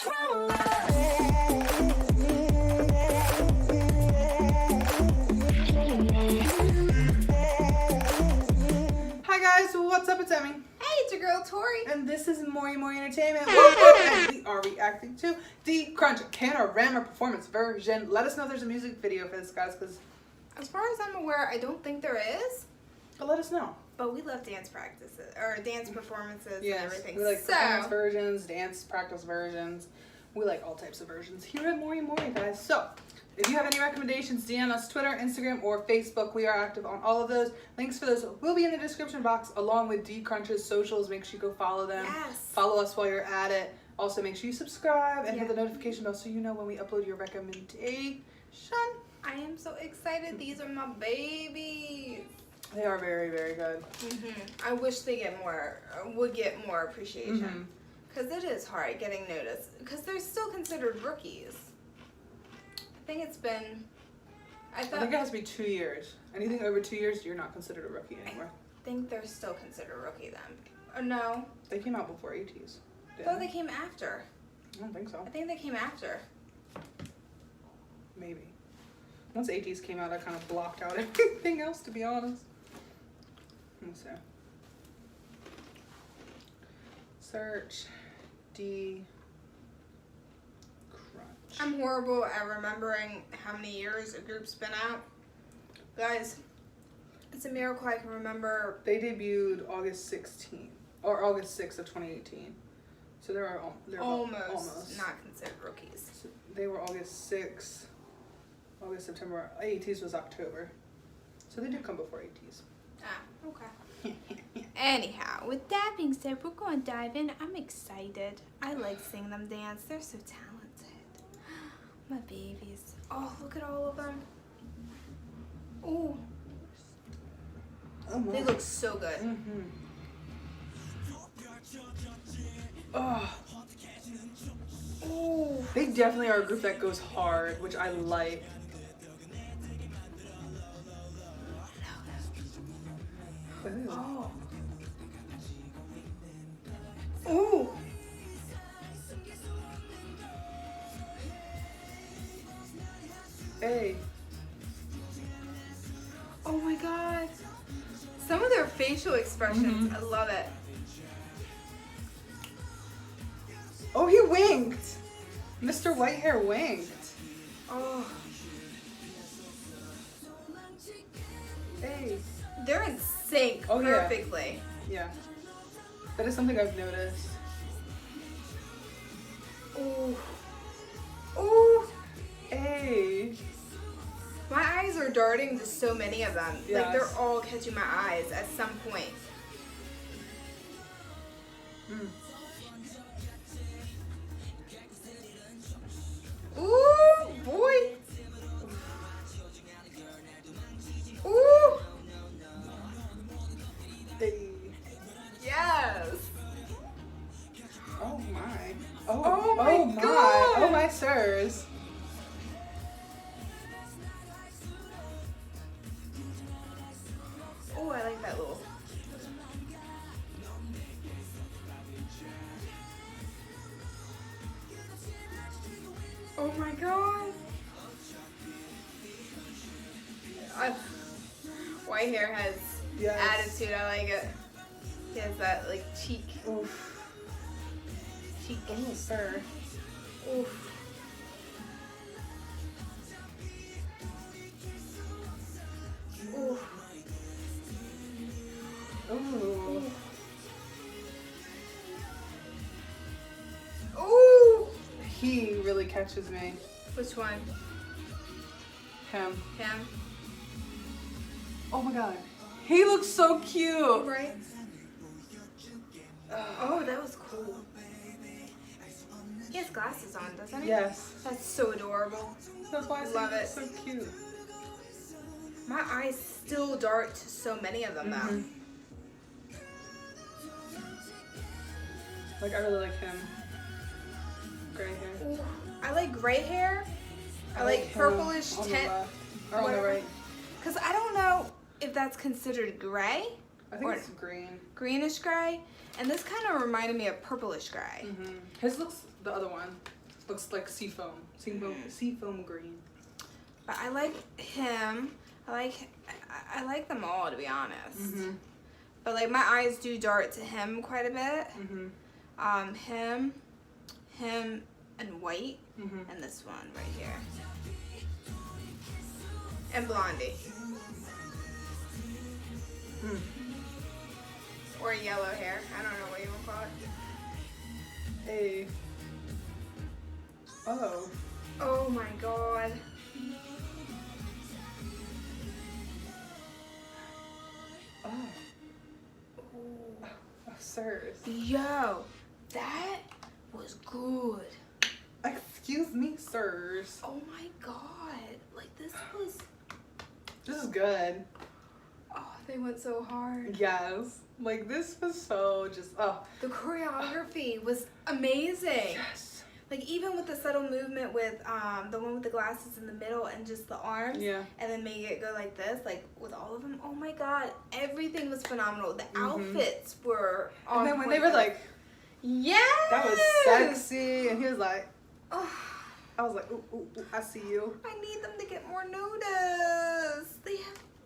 Hi guys, what's up? It's Emmy. Hey, it's your girl Tori. And this is Mori Entertainment. And we are reacting to Dikrunch Panorama performance version. Let us know if there's a music video for this, guys, because as far as I'm aware, I don't think there is. But let us know. But we love dance practices or dance performances and everything. We like performance versions, dance practice versions. We like all types of versions here at Mori, guys. So if you have any recommendations, DM us Twitter, Instagram, or Facebook. We are active on all of those. Links for those will be in the description box along with Dikrunch's socials. Make sure you go follow them. Yes. Follow us while you're at it. Also, make sure you subscribe and hit the notification bell so you know when we upload your recommendation. I am so excited. These are my babies. They are very, very good. I wish they would get more appreciation. Because it is hard getting noticed. Because they're still considered rookies. I think it's been... I think it has to be 2 years. Anything over 2 years, you're not considered a rookie anymore. I think they're still considered rookie then. Or no. They came out before ATs. I thought they came after. I don't think so. I think they came after. Maybe. Once ATs came out, I kind of blocked out everything else, to be honest. Let's see. Search Dikrunch. I'm horrible at remembering how many years a group's been out. Guys, it's a miracle I can remember. They debuted August 16th, or August 6th of 2018. So they're almost not considered rookies. So they were August 6th, August, September. ATs was October. So they did come before ATs. Ah, okay. Anyhow, with that being said, we're going to dive in. I'm excited. I like seeing them dance. They're so talented. My babies. Oh, look at all of them. Ooh. Oh my. They look so good. Oh. Ooh. They definitely are a group that goes hard, which I like. Oh. Ooh. Hey. Oh my god. Some of their facial expressions, I love it. Oh, he winked. Mr. Whitehair winked. Oh. Hey. They're in sync perfectly. Yeah. That is something I've noticed. Ooh. Ooh. Hey. My eyes are darting to so many of them. Yes. Like they're all catching my eyes at some point. Ooh, boy. Ooh. Hey. Yes. Oh my. Oh my God. Oh my sirs. Oh, I like that little. Oh my god. Whitehair has attitude. I like it. He has that like cheek. Oof. Cheek. Oh, sir. Oof. Oof. Ooh. Ooh. He really catches me. Which one? Him. Him? Oh my god. He looks so cute. Right? Oh, that was cool. He has glasses on, doesn't he? Yes. That's so adorable. That's why I Love said it. so cute. My eyes still dart to so many of them now. Like, I really like him. Gray hair. Ooh, I like gray hair. I like purplish on the tint. left. Or on the right. Because I don't know if that's considered gray. I think it's green. Greenish gray. And this kind of reminded me of purplish gray. His looks the other one. Looks like seafoam green. But I like him. I like them all, to be honest. Mm-hmm. But like my eyes do dart to him quite a bit. Mm-hmm. Him, and white, Mm-hmm. and this one right here, and Blondie, or yellow hair. I don't know what you want to call it. Hey. Oh. Oh my god. Oh. Oh, sirs. Yo, that was good. Excuse me, sirs. Oh my god. Like this This is good. oh, they went so hard. Yes. Like this was so just The choreography was amazing. Yes. Like even with the subtle movement with the one with the glasses in the middle and just the arms, Yeah. and then make it go like this, like with all of them. Oh my god, everything was phenomenal. The outfits were on And then when they point. were like, yes, that was sexy, and he was like, oh, I was like, ooh, ooh, ooh, I see you. I need them to get more notice.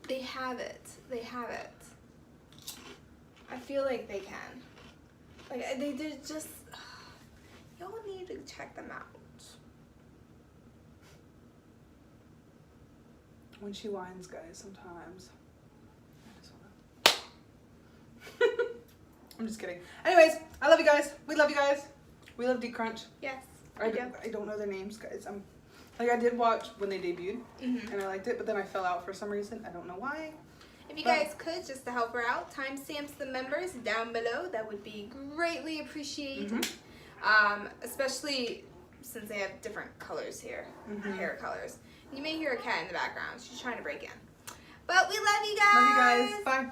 They have it. They have it. I feel like they can. Like they did just. Y'all need to check them out. When she whines, guys, sometimes. I just wanna... I'm just kidding. Anyways, I love you guys. We love you guys. We love Crunch. Yes. I don't know their names, guys. I did watch when they debuted, Mm-hmm. and I liked it, but then I fell out for some reason. I don't know why. If you guys could, just to help her out, timestamps the members down below. That would be greatly appreciated. Especially since they have different colors here, hair colors. You may hear a cat in the background. She's trying to break in. But we love you guys. Love you guys. Bye.